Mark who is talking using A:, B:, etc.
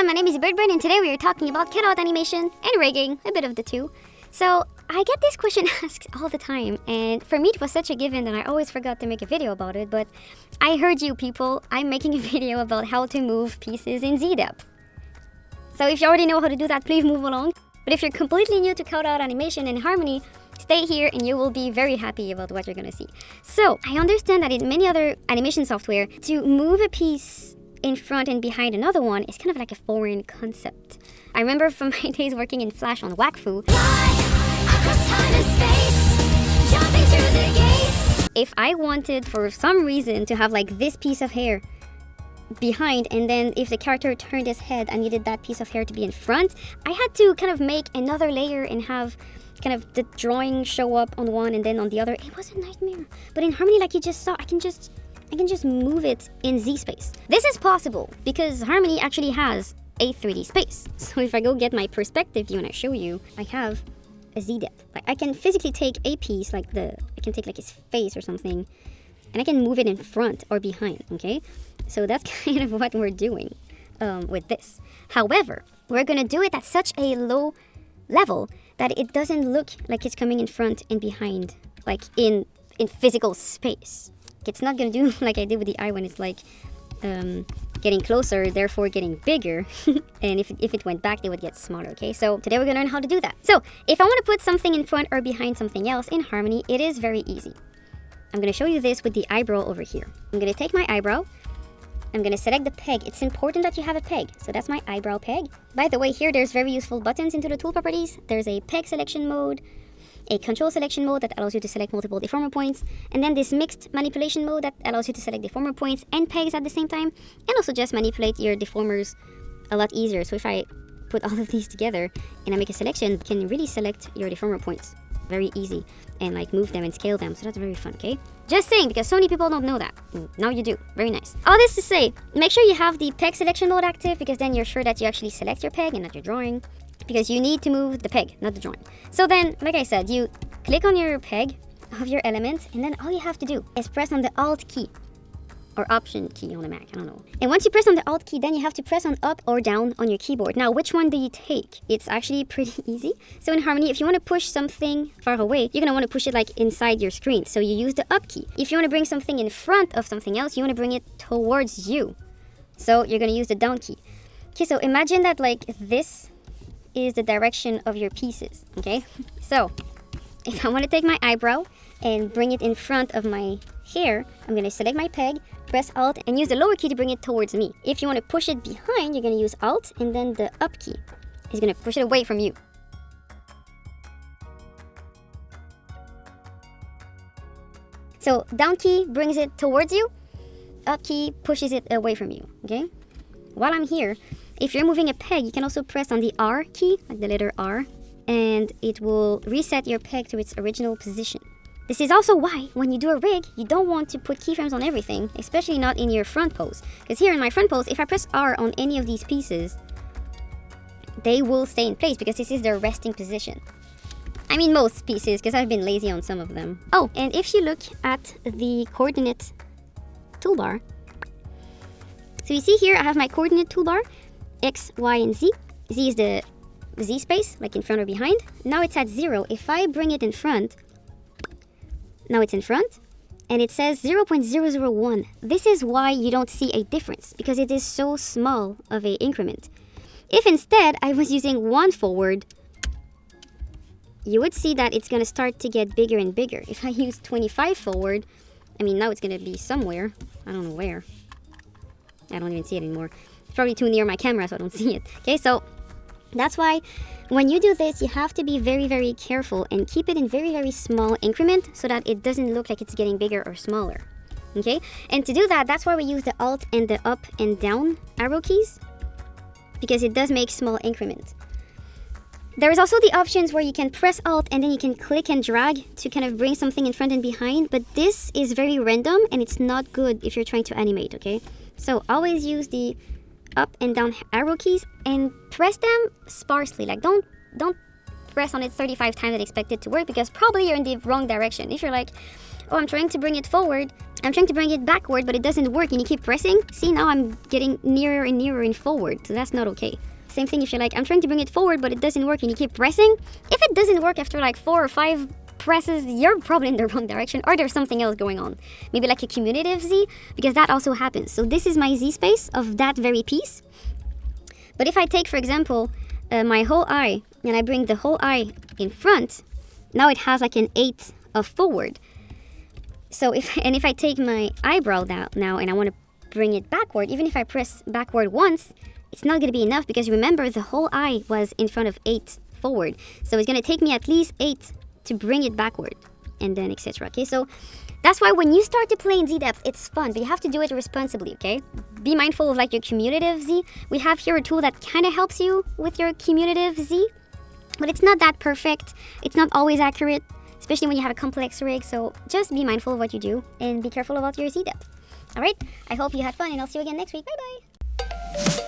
A: everyone, my name is ZeBirdBrain and today we are talking about cutout animation and rigging, a bit of the two. So, I get this question asked all the time, and for me it was such a given that I always forgot to make a video about it, but I heard you people, I'm making a video about how to move pieces in Z-depth. So if you already know how to do that, please move along. But if you're completely new to cutout animation and Harmony, stay here and you will be very happy about what you're gonna see. So, I understand that in many other animation software, to move a piece in front and behind another one is kind of like a foreign concept. I remember from my days working in Flash on Wakfu, if I wanted for some reason to have like this piece of hair behind, and then if the character turned his head, I needed that piece of hair to be in front, I had to kind of make another layer and have kind of the drawing show up on one and then on the other. It was a nightmare. But in Harmony, like you just saw, I can just move it in Zspace. This is possible because Harmony actually has a 3D space. So if I go get my perspective view and I show you, I have a Z-depth. Like I can physically take a piece, I can take like his face or something, and I can move it in front or behind, okay? So that's kind of what we're doing with this. However, we're gonna do it at such a low level that it doesn't look like it's coming in front and behind, like in physical space. It's not gonna do like I did with the eye when it's like getting closer, therefore getting bigger. And if it went back, they would get smaller, okay? So today we're gonna learn how to do that. So if I wanna put something in front or behind something else in Harmony, it is very easy. I'm gonna show you this with the eyebrow over here. I'm gonna take my eyebrow, I'm gonna select the peg. It's important that you have a peg. So that's my eyebrow peg. By the way, here there's very useful buttons into the tool properties. There's a peg selection mode, a control selection mode that allows you to select multiple deformer points, and then this mixed manipulation mode that allows you to select deformer points and pegs at the same time, and also just manipulate your deformers a lot easier. So if I put all of these together and I make a selection, you can really select your deformer points very easy and like move them and scale them. So that's very fun, okay? Just saying, because so many people don't know that. Now you do. Very nice. All this to say, make sure you have the peg selection mode active, because then you're sure that you actually select your peg and not your drawing, because you need to move the peg, not the drawing. So then, like I said, you click on your peg of your element, and then all you have to do is press on the Alt key, or Option key on the Mac, I don't know. And once you press on the Alt key, then you have to press on up or down on your keyboard. Now, which one do you take? It's actually pretty easy. So in Harmony, if you want to push something far away, you're going to want to push it like inside your screen. So you use the up key. If you want to bring something in front of something else, you want to bring it towards you. So you're going to use the down key. Okay, so imagine that like this is the direction of your pieces, okay? So if I want to take my eyebrow and bring it in front of my hair, I'm going to select my peg, press Alt, and use the lower key to bring it towards me. If you want to push it behind, you're going to use Alt, and then the up key is going to push it away from you. So down key brings it towards you, up key pushes it away from you, okay? While I'm here, if you're moving a peg, you can also press on the R key, like the letter R, and it will reset your peg to its original position. This is also why, when you do a rig, you don't want to put keyframes on everything, especially not in your front pose. Because here in my front pose, if I press R on any of these pieces, they will stay in place because this is their resting position. I mean most pieces, because I've been lazy on some of them. Oh, and if you look at the coordinate toolbar, so you see here I have my coordinate toolbar, X, Y, and Z. Z is the Z space, like in front or behind. Now it's at 0. If I bring it in front, now it's in front, and it says 0.001. This is why you don't see a difference, because it is so small of an increment. If instead I was using 1 forward, you would see that it's going to start to get bigger and bigger. If I use 25 forward, I mean, now it's going to be somewhere. I don't know where. I don't even see it anymore. It's probably too near my camera, so I don't see it. Okay, so that's why when you do this, you have to be very, very careful and keep it in very, very small increment so that it doesn't look like it's getting bigger or smaller. Okay, and to do that, that's why we use the Alt and the up and down arrow keys, because it does make small increments. There is also the options where you can press Alt and then you can click and drag to kind of bring something in front and behind, but this is very random and it's not good if you're trying to animate, okay? So always use the up and down arrow keys and press them sparsely. Like don't press on it 35 times and expect it to work, because probably you're in the wrong direction. If you're like, oh, I'm trying to bring it forward, I'm trying to bring it backward, but it doesn't work, and you keep pressing, see, now I'm getting nearer and nearer and forward, so that's not okay. Same thing if you're like, I'm trying to bring it forward, but it doesn't work, and you keep pressing. If it doesn't work after like 4 or 5 presses, you're probably in the wrong direction, or there's something else going on. Maybe like a cumulative Z, because that also happens. So this is my Z space of that very piece. But if I take, for example, my whole eye, and I bring the whole eye in front, now it has like an 8 of forward. So if I take my eyebrow now and I want to bring it backward, even if I press backward once, it's not going to be enough, because remember, the whole eye was in front of 8 forward. So it's going to take me at least 8 to bring it backward, and then etc. Okay, so that's why when you start to play in Z depth, it's fun, but you have to do it responsibly, okay? Be mindful of like your cumulative Z. We have here a tool that kind of helps you with your cumulative Z, but it's not that perfect. It's not always accurate, especially when you have a complex rig. So just be mindful of what you do and be careful about your Z depth. All right, I hope you had fun, and I'll see you again next week. Bye bye.